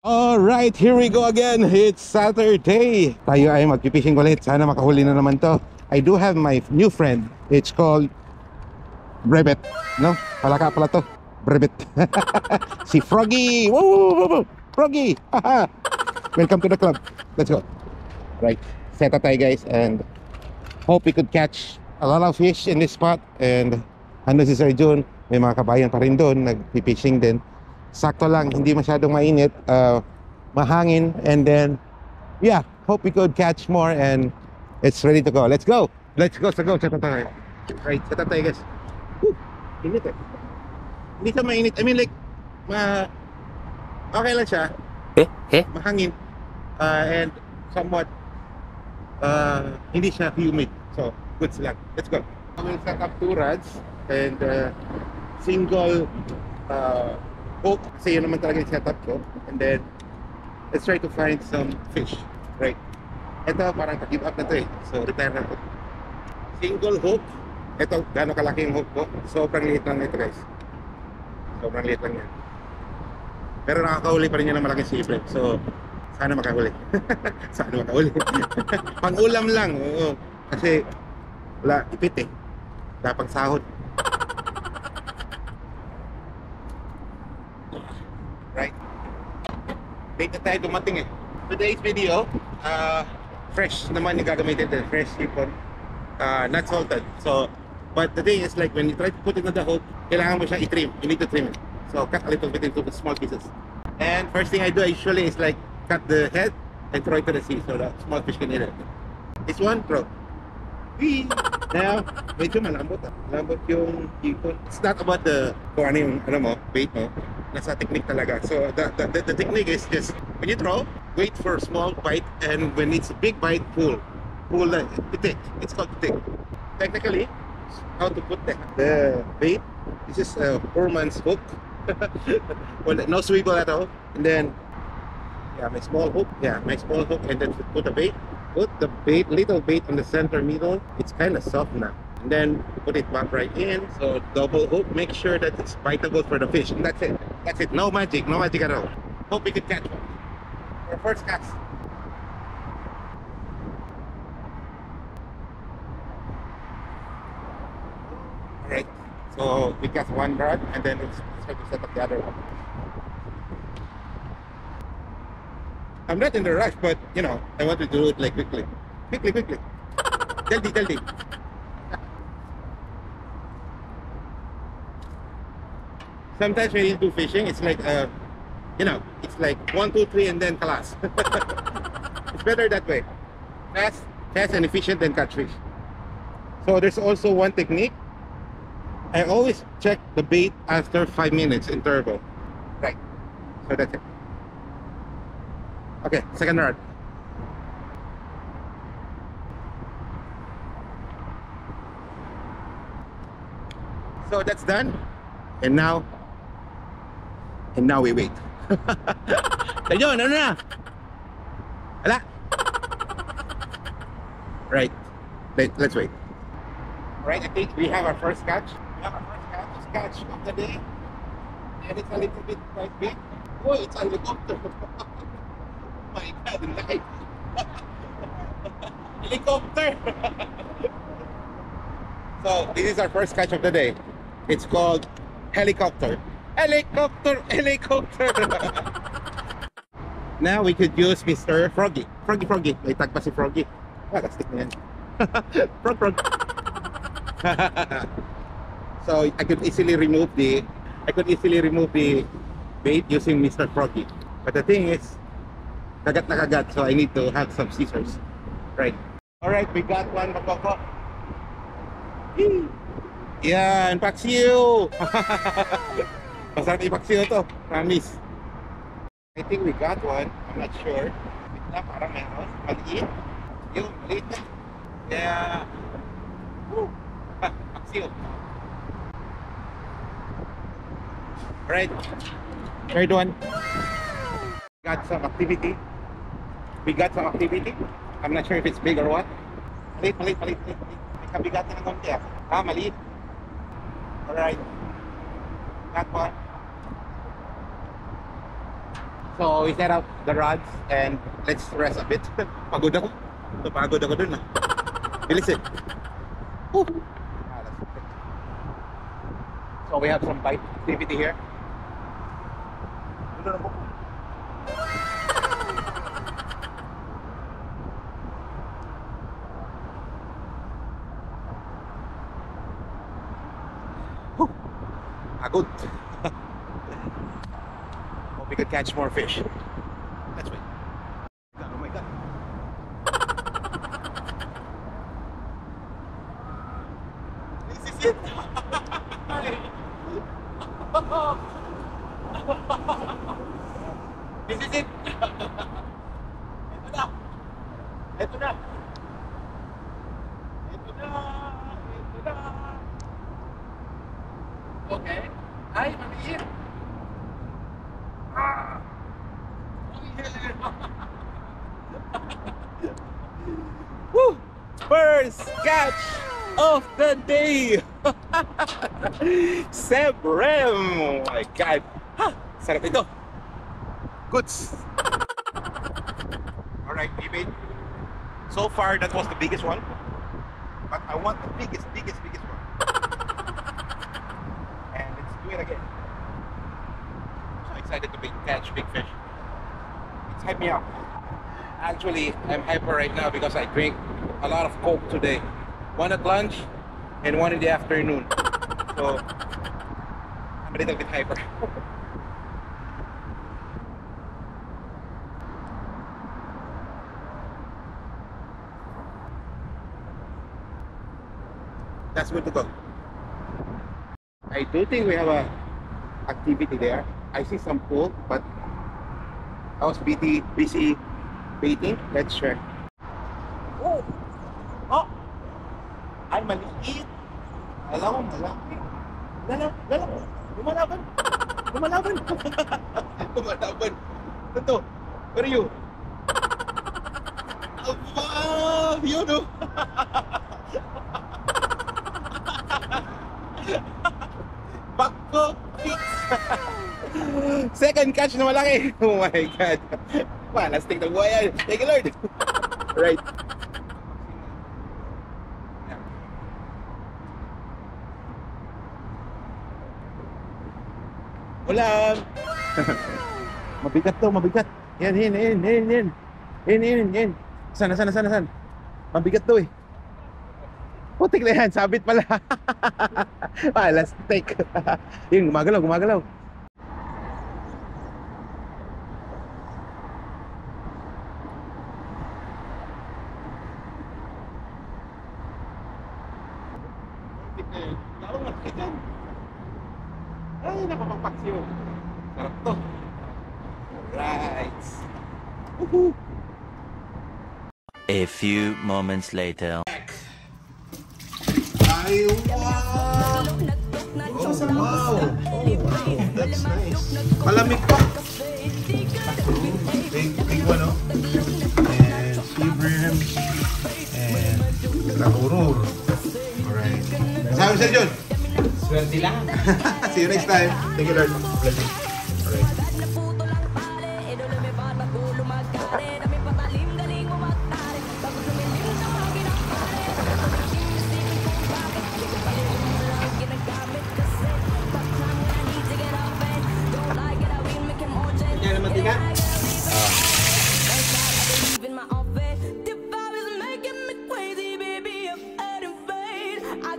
Alright, here we go again. It's Saturday. Tayo ay magpipishing ulit. Sana makahuli na naman to. I do have my new friend. It's called Brevet. No? Palaka pala to. Brevet. Si Froggy. Woo, woo, woo, woo. Froggy. Welcome to the club. Let's go. Right. Set up tayo guys and hope we could catch a lot of fish in this spot. And ano si Sir Jun, may mga kabayan pa rin doon. Nagpipishing din. Sakto lang, hindi masyadong mainit, mahangin, and then yeah, hope we could catch more and it's ready to go. Let's go! Let's go, set tayo. Right, set tayo guys. Woo! Init eh. Hindi siya mainit, I mean like, okay lang siya. Mahangin. And somewhat, hindi siya humid. So, good sila. Let's go. I will set up 2 rods and single hook, kasi yun naman talaga yung setup ko. And then let's try to find some fish. Right, ito parang give up na to eh, so retire na to. Single hook. Ito, gano'ng kalaki yung hook ko, sobrang liit lang ito guys, sobrang liit lang yan, pero nakakahuli pa rin yan ng malaking sipre. So sana makahuli. Sana makahuli. Pang ulam lang, oo, kasi wala, ipit eh, wala pang sahod. Right, late na tayo dumating eh. Today's video, fresh naman yung gagamitin din, fresh hipon, not salted. So, but the thing is like when you try to put it on the hook, kailangan mo siya i-trim, you need to trim it. So cut a little bit into small pieces. And first thing I do usually is like cut the head and throw it to the sea so that small fish can eat it. This one, throw. Whee! Now, medyo malambot ah. Malambot yung hipon. It's not about the kung ano yung bait mo. Nasa technique talaga. So the technique is just when you throw, wait for a small bite, and when it's a big bite, pull pitik. It's called pitik. Technically, how to put the bait, this is a 4-man's hook. Well, no swivel at all. And then yeah, my small hook, and then put the bait. Put the bait, little bait on the center middle. It's kind of soft now. And then put it back right in. So double hook, make sure that it's biteable for the fish. And that's it. That's it. No magic at all. Hope we could catch one. Our first cast. Alright. So we cast one rod and then let's try to set up the other one. I'm not in the rush, but you know, I want to do it like quickly. Quickly. Jaldi. Sometimes when you do fishing, it's like, it's like 1, 2, 3 and then kalas. It's better that way. Fast and efficient than catch fish. So there's also one technique. I always check the bait after 5 minutes interval. Right. So that's it. Okay, second rod. So that's done. And now we wait. Ayun, ano na? Ala. Right. Let's wait. Right, I think we have our first catch. Catch of the day. And it's a little bit quite big. Oh, it's a helicopter. Oh my God, life. Helicopter. So this is our first catch of the day. It's called helicopter. Helicopter. Now we could use Mr. Froggy. Froggy. May tag pa si Froggy. Stick na yan. Frog. So I could easily remove the bait using Mr. Froggy. But the thing is, kagat na kagat, so I need to have some scissors. Right. Alright, we got one, Makoko. Yan, paksiw! Masarap ipaksiw to, promise. I think we got one, I'm not sure. Wait na, parang meron, maliit. Yun, maliit na. Kaya, paksiw. Alright, third one. Got some activity. We got some activity. I'm not sure if it's big or what. Maliit. May kabigat na ng konti ah. Maliit. Alright. Got one. So we set up the rods and let's rest a bit. Pagod ako. Pagod ako dun ah. Bilis eh. Woo. So we have some bike activity here. Pagod. Hope we could catch more fish. Let's wait. Oh my god. This is it. This is it. Ito na. Ito na. Ito na. Ito na. Okay. Ay, maliit. Ah. Woo! First catch of the day. Sebrem. Oh my god. Ha! Sarap ito. Goods. Alright, David. So far, that was the biggest one. But I want the biggest one. And let's do it again. I'm so excited to catch big fish. It's hyped me up. Actually, I'm hyper right now because I drink a lot of Coke today. One at lunch and one in the afternoon. So, I'm a little bit hyper. That's good to go. I do think we have a activity there. I see some pool, but I was busy baiting. Let's check. Oh! Oh! Ay, maliit! Alam mo, malaki. Lumalaban! Lumalaban! Ito! Where are you? Aba! Yun o! Bakko! Second catch na malaki! Oh my God! Malastik ng buhay yan! Thank you, Lord! Right. Ulam! Mabigat to, mabigat! Yan! Sana. Mabigat to eh. Putik na yan, sabit pala. Plastic. Yun, gumagalaw. Putik na yun. Lalong malaki dyan. Ay, nakapagpaksiyo. Sarap to. Alright. Woohoo! A few moments later. Ay, wow! Oh, wow! That's nice. Malamig pa. Big one, no? And Seabrim. And Lahurur. Alright. Sabi Sir John? Swerte lang. See you next time. Thank you, Lord. Bless you. Alright. Yan naman tika. I